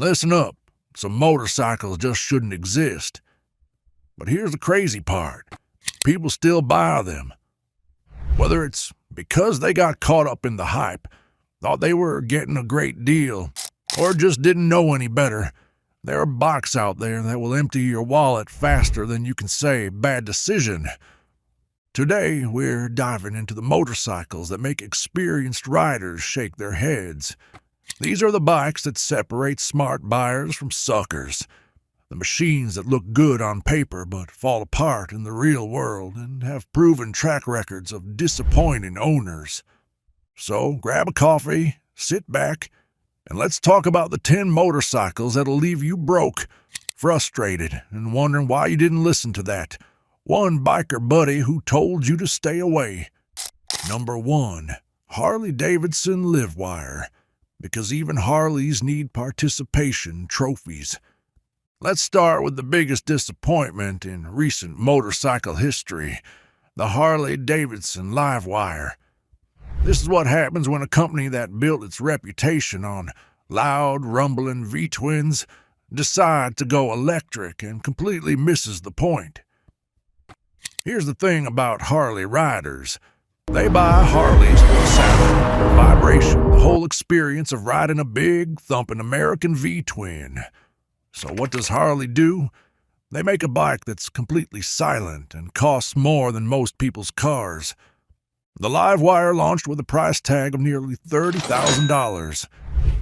Listen up, some motorcycles just shouldn't exist. But here's the crazy part. People still buy them. Whether it's because they got caught up in the hype, thought they were getting a great deal, or just didn't know any better, there are bikes out there that will empty your wallet faster than you can say bad decision. Today, we're diving into the motorcycles that make experienced riders shake their heads. These are the bikes that separate smart buyers from suckers. The machines that look good on paper but fall apart in the real world and have proven track records of disappointing owners. So grab a coffee, sit back, and let's talk about the 10 motorcycles that'll leave you broke, frustrated, and wondering why you didn't listen to that one biker buddy who told you to stay away. Number 1. Harley-Davidson Livewire. Because even Harleys need participation trophies. Let's start with the biggest disappointment in recent motorcycle history, the Harley-Davidson Livewire. This is what happens when a company that built its reputation on loud, rumbling V-twins decides to go electric and completely misses the point. Here's the thing about Harley riders. They buy Harleys for the sound, the vibration, the whole experience of riding a big, thumping American V-twin. So what does Harley do? They make a bike that's completely silent and costs more than most people's cars. The Livewire launched with a price tag of nearly $30,000.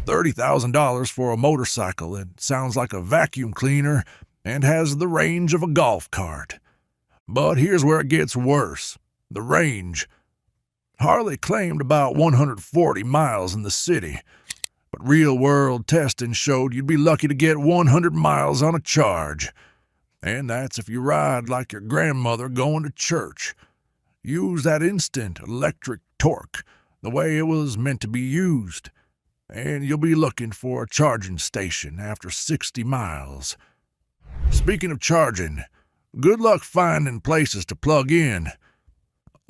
$30,000 for a motorcycle that sounds like a vacuum cleaner and has the range of a golf cart. But here's where it gets worse. The range. Harley claimed about 140 miles in the city, but real-world testing showed you'd be lucky to get 100 miles on a charge. And that's if you ride like your grandmother going to church. Use that instant electric torque the way it was meant to be used, and you'll be looking for a charging station after 60 miles. Speaking of charging, good luck finding places to plug in.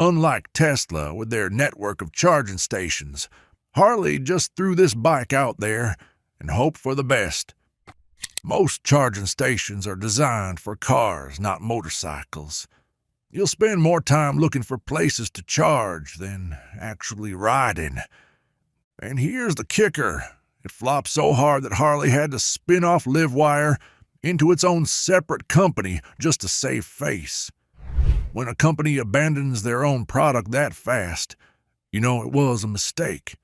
Unlike Tesla with their network of charging stations, Harley just threw this bike out there and hoped for the best. Most charging stations are designed for cars, not motorcycles. You'll spend more time looking for places to charge than actually riding. And here's the kicker. It flopped so hard that Harley had to spin off Livewire into its own separate company just to save face. When a company abandons their own product that fast, you know it was a mistake.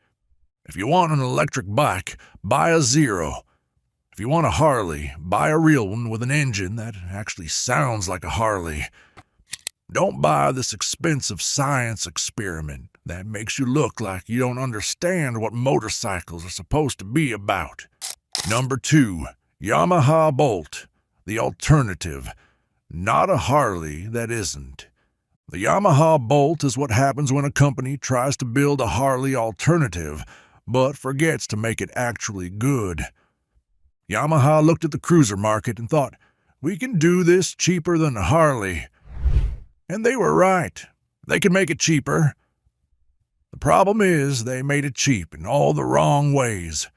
If you want an electric bike, buy a Zero. If you want a Harley, buy a real one with an engine that actually sounds like a Harley. Don't buy this expensive science experiment that makes you look like you don't understand what motorcycles are supposed to be about. Number 2. Yamaha Bolt, the alternative. Not a Harley that isn't. The Yamaha Bolt is what happens when a company tries to build a Harley alternative, but forgets to make it actually good. Yamaha looked at the cruiser market and thought, we can do this cheaper than a Harley. And they were right. They could make it cheaper. The problem is they made it cheap in all the wrong ways.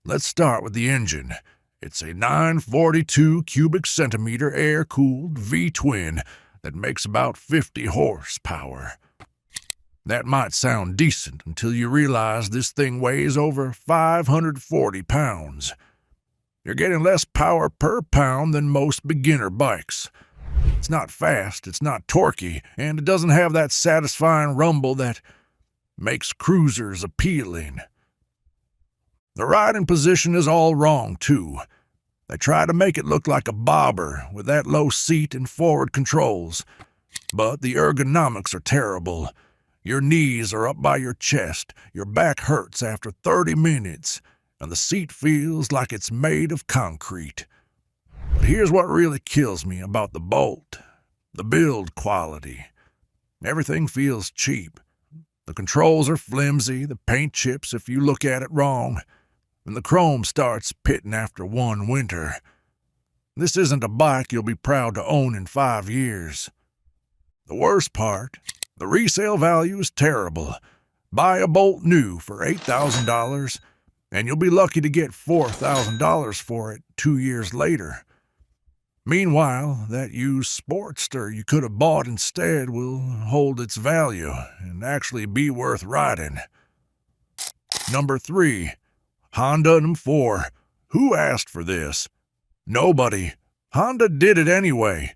Let's start with the engine. It's a 942 cubic centimeter air-cooled V-twin that makes about 50 horsepower. That might sound decent until you realize this thing weighs over 540 pounds. You're getting less power per pound than most beginner bikes. It's not fast, it's not torquey, and it doesn't have that satisfying rumble that makes cruisers appealing. The riding position is all wrong, too. They try to make it look like a bobber with that low seat and forward controls. But the ergonomics are terrible. Your knees are up by your chest, your back hurts after 30 minutes, and the seat feels like it's made of concrete. But here's what really kills me about the Bolt. The build quality. Everything feels cheap. The controls are flimsy, the paint chips if you look at it wrong, and the chrome starts pitting after one winter. This isn't a bike you'll be proud to own in 5 years. The worst part, the resale value is terrible. Buy a Bolt new for $8,000, and you'll be lucky to get $4,000 for it 2 years later. Meanwhile, that used Sportster you could have bought instead will hold its value and actually be worth riding. Number 3. Honda M4. Who asked for this? Nobody. Honda did it anyway.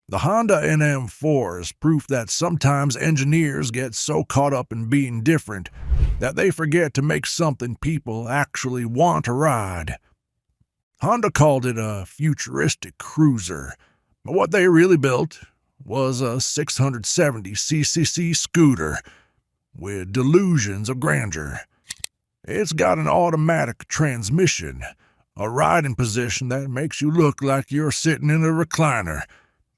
The Honda NM4 is proof that sometimes engineers get so caught up in being different that they forget to make something people actually want to ride. Honda called it a futuristic cruiser, but what they really built was a 670cc scooter with delusions of grandeur. It's got an automatic transmission, a riding position that makes you look like you're sitting in a recliner,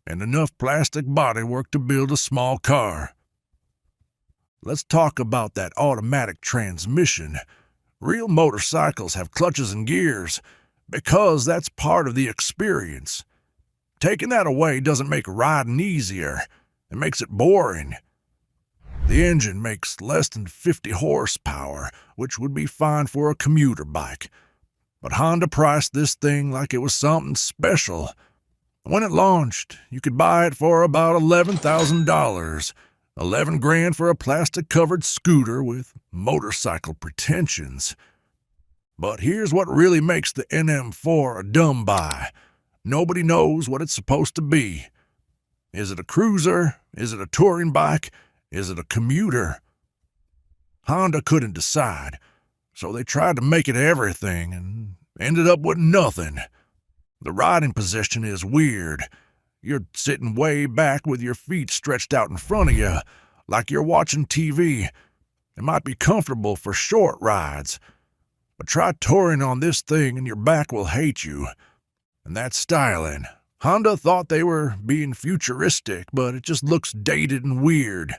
and enough plastic bodywork to build a small car. Let's talk about that automatic transmission. Real motorcycles have clutches and gears because that's part of the experience. Taking that away doesn't make riding easier. It makes it boring. The engine makes less than 50 horsepower, which would be fine for a commuter bike. But Honda priced this thing like it was something special. When it launched, you could buy it for about $11,000. $11,000 for a plastic-covered scooter with motorcycle pretensions. But here's what really makes the NM4 a dumb buy. Nobody knows what it's supposed to be. Is it a cruiser? Is it a touring bike? Is it a commuter? Honda couldn't decide, so they tried to make it everything and ended up with nothing. The riding position is weird. You're sitting way back with your feet stretched out in front of you, like you're watching TV. It might be comfortable for short rides, but try touring on this thing and your back will hate you. And that's styling. Honda thought they were being futuristic, but it just looks dated and weird.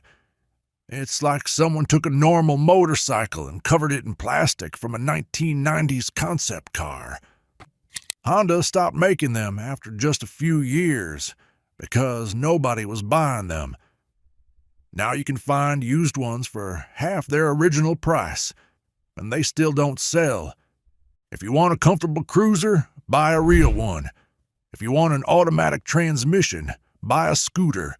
It's like someone took a normal motorcycle and covered it in plastic from a 1990s concept car. Honda stopped making them after just a few years because nobody was buying them. Now you can find used ones for half their original price, and they still don't sell. If you want a comfortable cruiser, buy a real one. If you want an automatic transmission, buy a scooter.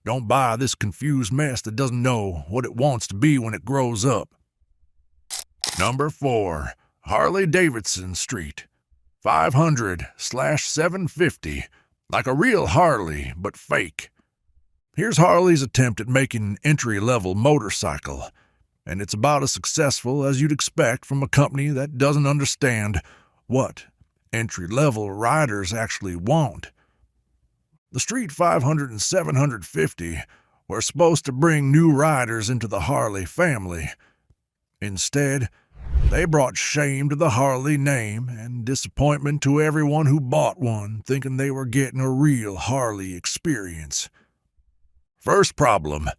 Don't buy this confused mess that doesn't know what it wants to be when it grows up. Number 4. Harley-Davidson Street. 500/750. Like a real Harley, but fake. Here's Harley's attempt at making an entry-level motorcycle, and it's about as successful as you'd expect from a company that doesn't understand what entry-level riders actually want. The Street 500 and 750 were supposed to bring new riders into the Harley family. Instead, they brought shame to the Harley name and disappointment to everyone who bought one, thinking they were getting a real Harley experience. First problem,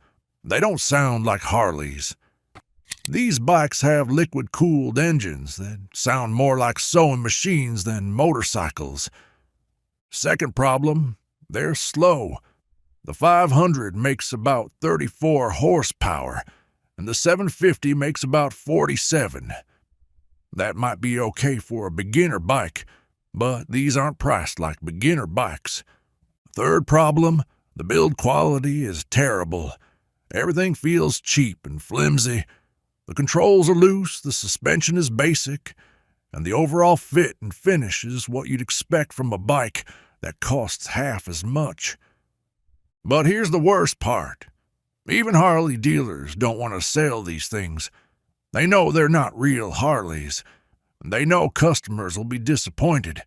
they don't sound like Harleys. These bikes have liquid-cooled engines that sound more like sewing machines than motorcycles. Second problem, they're slow. The 500 makes about 34 horsepower, and the 750 makes about 47. That might be okay for a beginner bike, but these aren't priced like beginner bikes. Third problem, the build quality is terrible. Everything feels cheap and flimsy. The controls are loose, the suspension is basic, and the overall fit and finish is what you'd expect from a bike that costs half as much. But here's the worst part. Even Harley dealers don't want to sell these things. They know they're not real Harleys, and they know customers will be disappointed.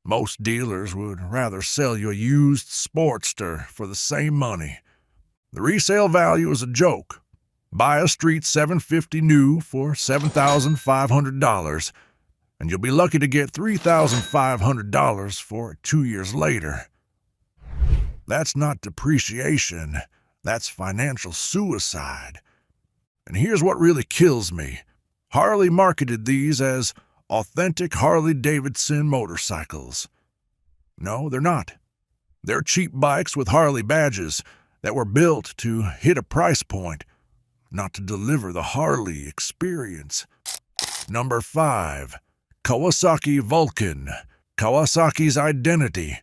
Most dealers would rather sell you a used Sportster for the same money. The resale value is a joke. Buy a Street 750 new for $7,500, and you'll be lucky to get $3,500 for it 2 years later. That's not depreciation. That's financial suicide. And here's what really kills me. Harley marketed these as authentic Harley-Davidson motorcycles. No, they're not. They're cheap bikes with Harley badges that were built to hit a price point, not to deliver the Harley experience. Number 5. Kawasaki Vulcan. Kawasaki's identity.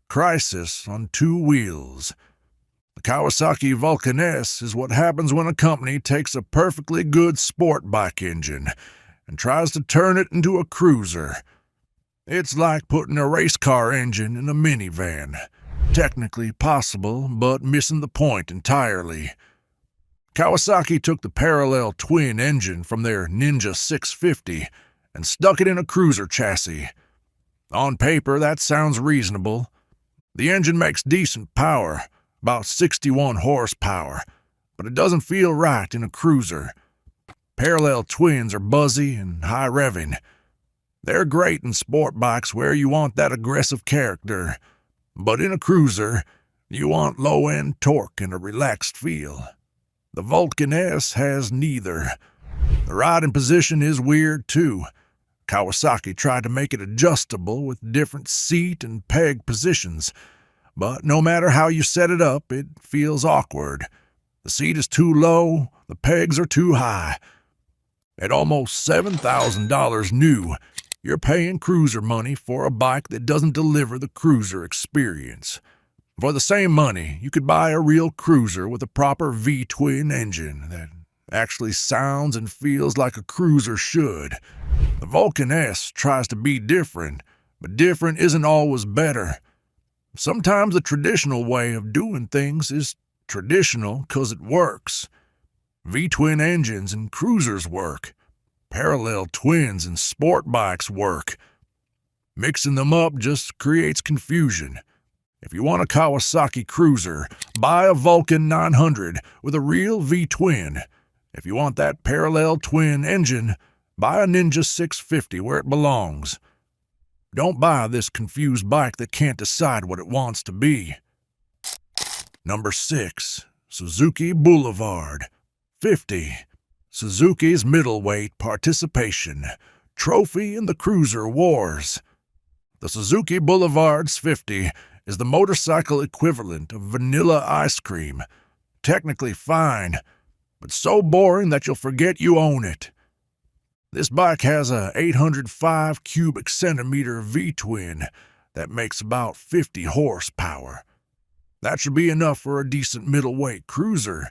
Crisis on two wheels. The Kawasaki Vulcan S is what happens when a company takes a perfectly good sport bike engine and tries to turn it into a cruiser. It's like putting a race car engine in a minivan. Technically possible, but missing the point entirely. Kawasaki took the parallel twin engine from their Ninja 650 and stuck it in a cruiser chassis. On paper, that sounds reasonable. The engine makes decent power, about 61 horsepower, but it doesn't feel right in a cruiser. Parallel twins are buzzy and high revving. They're great in sport bikes where you want that aggressive character, but in a cruiser, you want low-end torque and a relaxed feel. The Vulcan S has neither. The riding position is weird, too. Kawasaki tried to make it adjustable with different seat and peg positions, but no matter how you set it up, it feels awkward. The seat is too low, the pegs are too high. At almost $7,000 new, you're paying cruiser money for a bike that doesn't deliver the cruiser experience. For the same money, you could buy a real cruiser with a proper V-twin engine that actually sounds and feels like a cruiser should. The Vulcan S tries to be different, but different isn't always better. Sometimes the traditional way of doing things is traditional because it works. V-twin engines and cruisers work. Parallel twins and sport bikes work. Mixing them up just creates confusion. If you want a Kawasaki cruiser, buy a Vulcan 900 with a real V-twin. If you want that parallel twin engine, buy a Ninja 650 where it belongs. Don't buy this confused bike that can't decide what it wants to be. Number 6. Suzuki Boulevard 50. Suzuki's middleweight participation. Trophy in the cruiser wars. The Suzuki Boulevard's 50 is the motorcycle equivalent of vanilla ice cream. Technically fine, but so boring that you'll forget you own it. This bike has a 805 cubic centimeter V-twin that makes about 50 horsepower. That should be enough for a decent middleweight cruiser,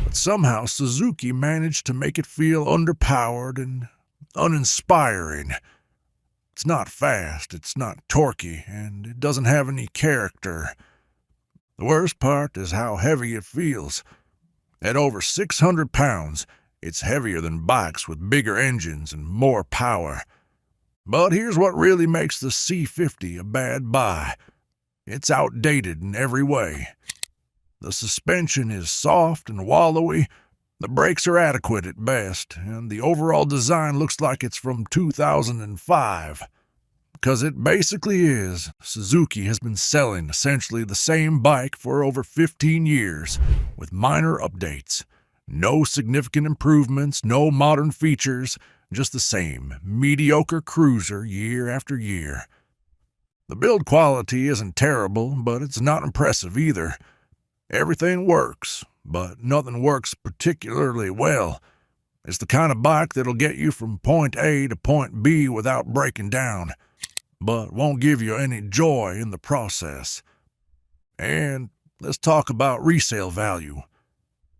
but somehow Suzuki managed to make it feel underpowered and uninspiring. It's not fast, it's not torquey, and it doesn't have any character. The worst part is how heavy it feels. At over 600 pounds, it's heavier than bikes with bigger engines and more power. But here's what really makes the C50 a bad buy. It's outdated in every way. The suspension is soft and wallowy, the brakes are adequate at best, and the overall design looks like it's from 2005. Because it basically is. Suzuki has been selling essentially the same bike for over 15 years, with minor updates. No significant improvements, no modern features, just the same mediocre cruiser year after year. The build quality isn't terrible, but it's not impressive either. Everything works, but nothing works particularly well. It's the kind of bike that'll get you from point A to point B without breaking down, but won't give you any joy in the process. And let's talk about resale value.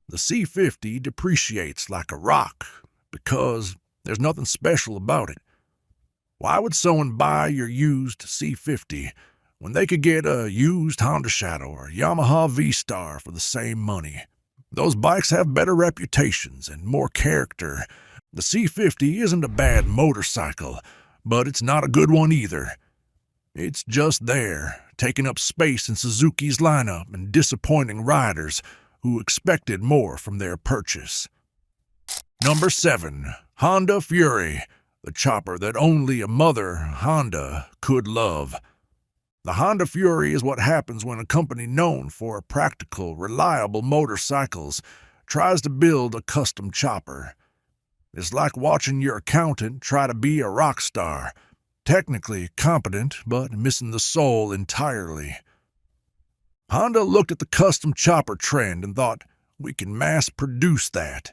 The C50 depreciates like a rock because there's nothing special about it. Why would someone buy your used C50 when they could get a used Honda Shadow or Yamaha V-Star for the same money? Those bikes have better reputations and more character. The C50 isn't a bad motorcycle, but it's not a good one either. It's just there, taking up space in Suzuki's lineup and disappointing riders who expected more from their purchase. Number 7. Honda Fury, the chopper that only a mother Honda could love. The Honda Fury is what happens when a company known for practical, reliable motorcycles tries to build a custom chopper. It's like watching your accountant try to be a rock star, technically competent but missing the soul entirely. Honda looked at the custom chopper trend and thought, we can mass produce that.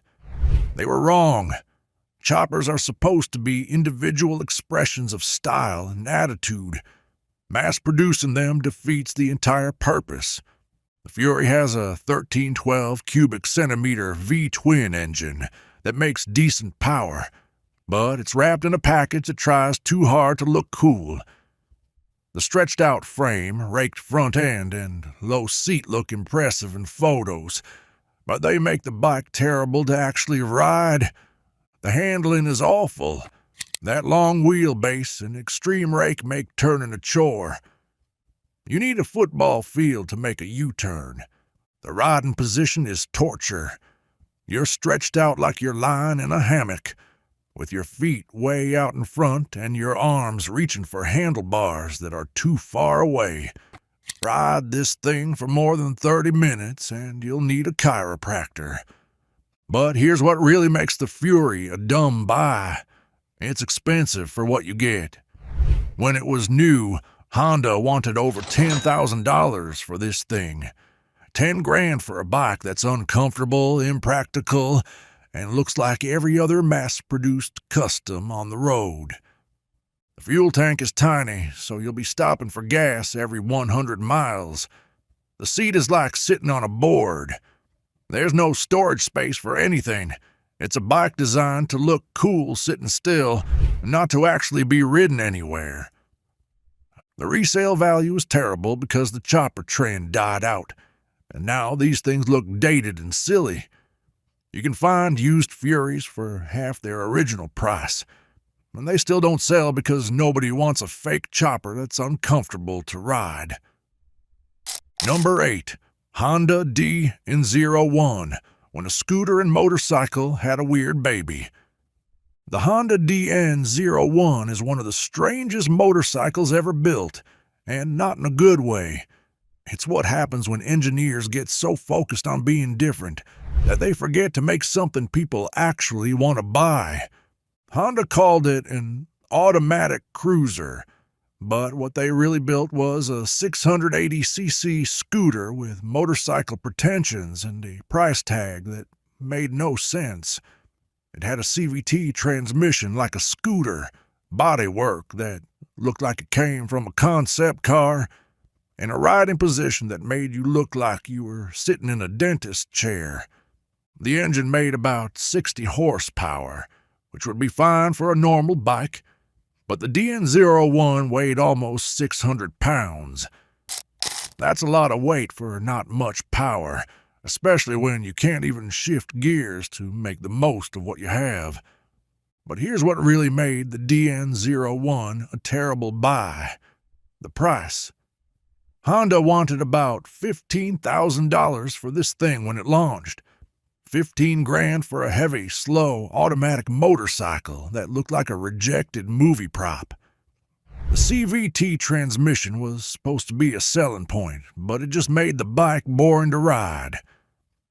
They were wrong. Choppers are supposed to be individual expressions of style and attitude. Mass-producing them defeats the entire purpose. The Fury has a 1312 cubic centimeter V-twin engine that makes decent power, but it's wrapped in a package that tries too hard to look cool. The stretched-out frame, raked front end, and low seat look impressive in photos, but they make the bike terrible to actually ride. The handling is awful. That long wheelbase and extreme rake make turning a chore. You need a football field to make a U-turn. The riding position is torture. You're stretched out like you're lying in a hammock, with your feet way out in front and your arms reaching for handlebars that are too far away. Ride this thing for more than 30 minutes and you'll need a chiropractor. But here's what really makes the Fury a dumb buy. It's expensive for what you get. When it was new, Honda wanted over $10,000 for this thing. $10,000 for a bike that's uncomfortable, impractical, and looks like every other mass-produced custom on the road. The fuel tank is tiny, so you'll be stopping for gas every 100 miles. The seat is like sitting on a board. There's no storage space for anything. It's a bike designed to look cool sitting still, and not to actually be ridden anywhere. The resale value is terrible because the chopper trend died out, and now these things look dated and silly. You can find used Furies for half their original price, and they still don't sell because nobody wants a fake chopper that's uncomfortable to ride. Number 8. Honda DN01, when a scooter and motorcycle had a weird baby. The Honda DN01 is one of the strangest motorcycles ever built, and not in a good way. It's what happens when engineers get so focused on being different that they forget to make something people actually want to buy. Honda called it an automatic cruiser, but what they really built was a 680cc scooter with motorcycle pretensions and a price tag that made no sense. It had a CVT transmission like a scooter, bodywork that looked like it came from a concept car, and a riding position that made you look like you were sitting in a dentist chair. The engine made about 60 horsepower, which would be fine for a normal bike, but the DN01 weighed almost 600 pounds. That's a lot of weight for not much power, especially when you can't even shift gears to make the most of what you have. But here's what really made the DN01 a terrible buy: the price. Honda wanted about $15,000 for this thing when it launched. $15,000 for a heavy, slow, automatic motorcycle that looked like a rejected movie prop. The CVT transmission was supposed to be a selling point, but it just made the bike boring to ride.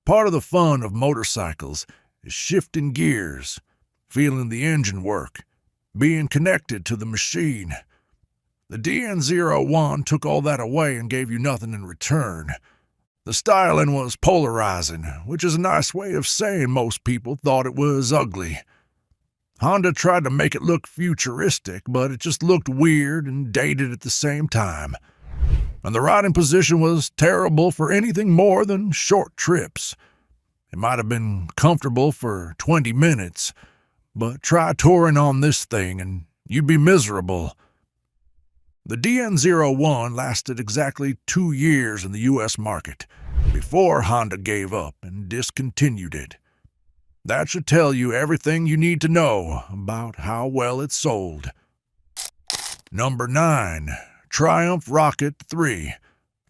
Part of the fun of motorcycles is shifting gears, feeling the engine work, being connected to the machine. The DN01 took all that away and gave you nothing in return. The styling was polarizing, which is a nice way of saying most people thought it was ugly. Honda tried to make it look futuristic, but it just looked weird and dated at the same time. And the riding position was terrible for anything more than short trips. It might have been comfortable for 20 minutes, but try touring on this thing and you'd be miserable. The DN01 lasted exactly 2 years in the U.S. market before Honda gave up and discontinued it. That should tell you everything you need to know about how well it sold. Number 9. Triumph Rocket 3.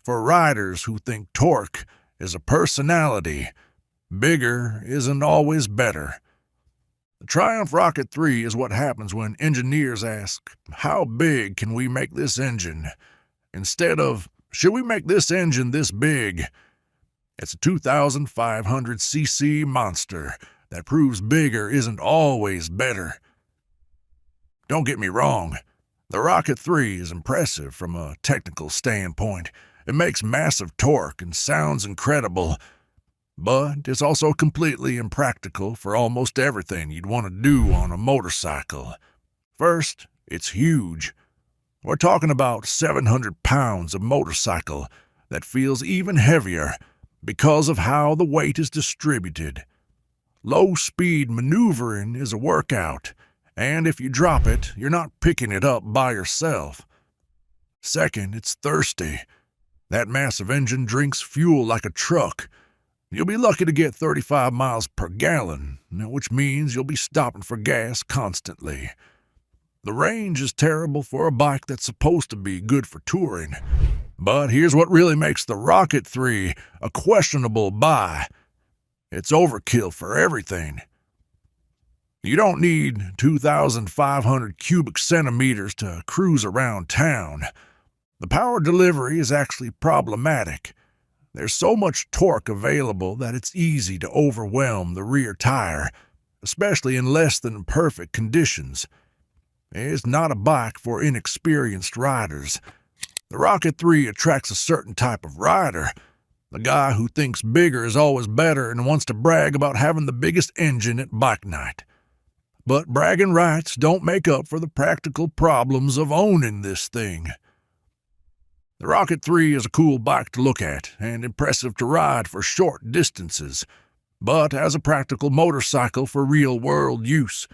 For riders who think torque is a personality, bigger isn't always better. The Triumph Rocket 3 is what happens when engineers ask, how big can we make this engine? Instead of, should we make this engine this big? It's a 2,500cc monster that proves bigger isn't always better. Don't get me wrong, the Rocket 3 is impressive from a technical standpoint. It makes massive torque and sounds incredible. but it's also completely impractical for almost everything you'd want to do on a motorcycle. First, it's huge. We're talking about 700 pounds of motorcycle that feels even heavier because of how the weight is distributed. Low-speed maneuvering is a workout, and if you drop it, you're not picking it up by yourself. Second, it's thirsty. That massive engine drinks fuel like a truck. You'll be lucky to get 35 miles per gallon, which means you'll be stopping for gas constantly. The range is terrible for a bike that's supposed to be good for touring. But here's what really makes the Rocket 3 a questionable buy. It's overkill for everything. You don't need 2,500 cubic centimeters to cruise around town. The power delivery is actually problematic. There's so much torque available that it's easy to overwhelm the rear tire, especially in less than perfect conditions. It's not a bike for inexperienced riders. The Rocket 3 attracts a certain type of rider, the guy who thinks bigger is always better and wants to brag about having the biggest engine at bike night. But bragging rights don't make up for the practical problems of owning this thing. The Rocket 3 is a cool bike to look at and impressive to ride for short distances, but as a practical motorcycle for real-world use,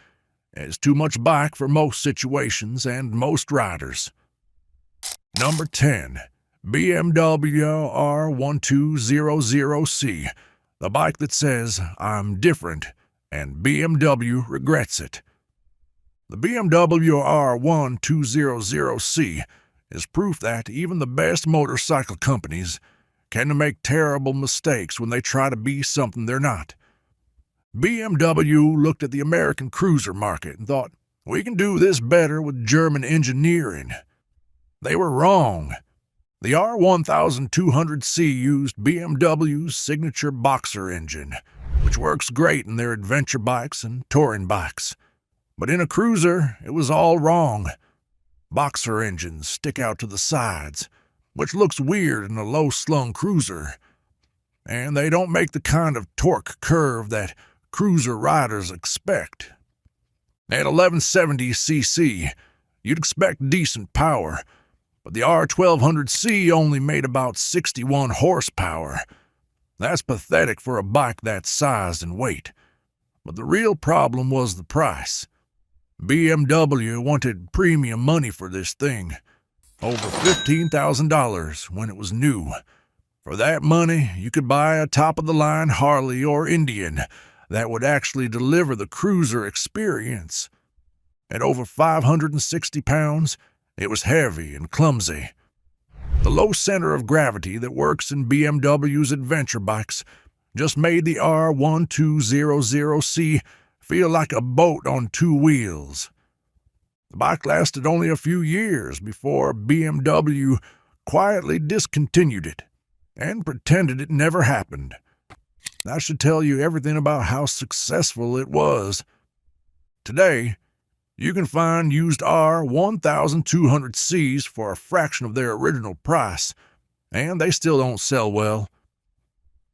it's too much bike for most situations and most riders. Number 10. BMW R1200C, the bike that says, "I'm different," and BMW regrets it. The BMW R1200C is proof that even the best motorcycle companies can make terrible mistakes when they try to be something they're not. BMW looked at the American cruiser market and thought, we can do this better with German engineering. They were wrong. The R1200C used BMW's signature Boxer engine, which works great in their adventure bikes and touring bikes. But in a cruiser, it was all wrong. Boxer engines stick out to the sides, which looks weird in a low-slung cruiser. And they don't make the kind of torque curve that cruiser riders expect. At 1170cc, you'd expect decent power, but the R1200C only made about 61 horsepower. That's pathetic for a bike that size and weight. But the real problem was the price. BMW wanted premium money for this thing, over $15,000 when it was new. For that money, you could buy a top-of-the-line Harley or Indian that would actually deliver the cruiser experience. At over 560 pounds, it was heavy and clumsy. The low center of gravity that works in BMW's adventure bikes just made the R1200C feel like a boat on two wheels. The bike lasted only a few years before BMW quietly discontinued it and pretended it never happened. That should tell you everything about how successful it was. Today, you can find used R1200Cs for a fraction of their original price, and they still don't sell well.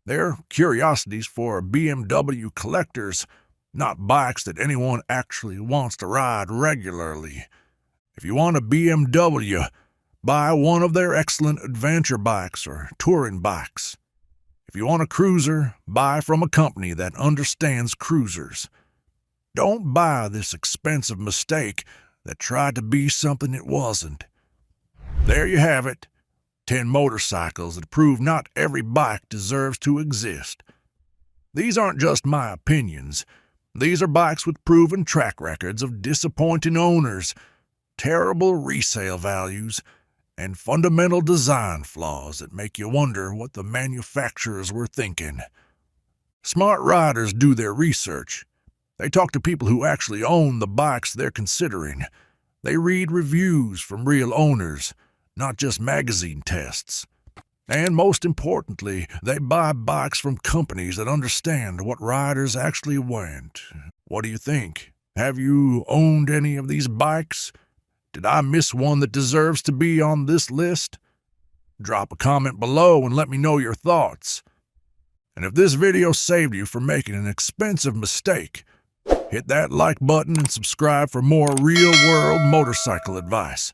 They're curiosities for BMW collectors, not bikes that anyone actually wants to ride regularly. If you want a BMW, buy one of their excellent adventure bikes or touring bikes. If you want a cruiser, buy from a company that understands cruisers. Don't buy this expensive mistake that tried to be something it wasn't. There you have it. 10 motorcycles that prove not every bike deserves to exist. These aren't just my opinions. These are bikes with proven track records of disappointing owners, terrible resale values, and fundamental design flaws that make you wonder what the manufacturers were thinking. Smart riders do their research. They talk to people who actually own the bikes they're considering. They read reviews from real owners, not just magazine tests. And most importantly, they buy bikes from companies that understand what riders actually want. What do you think? Have you owned any of these bikes? Did I miss one that deserves to be on this list? Drop a comment below and let me know your thoughts. And if this video saved you from making an expensive mistake, hit that like button and subscribe for more real-world motorcycle advice.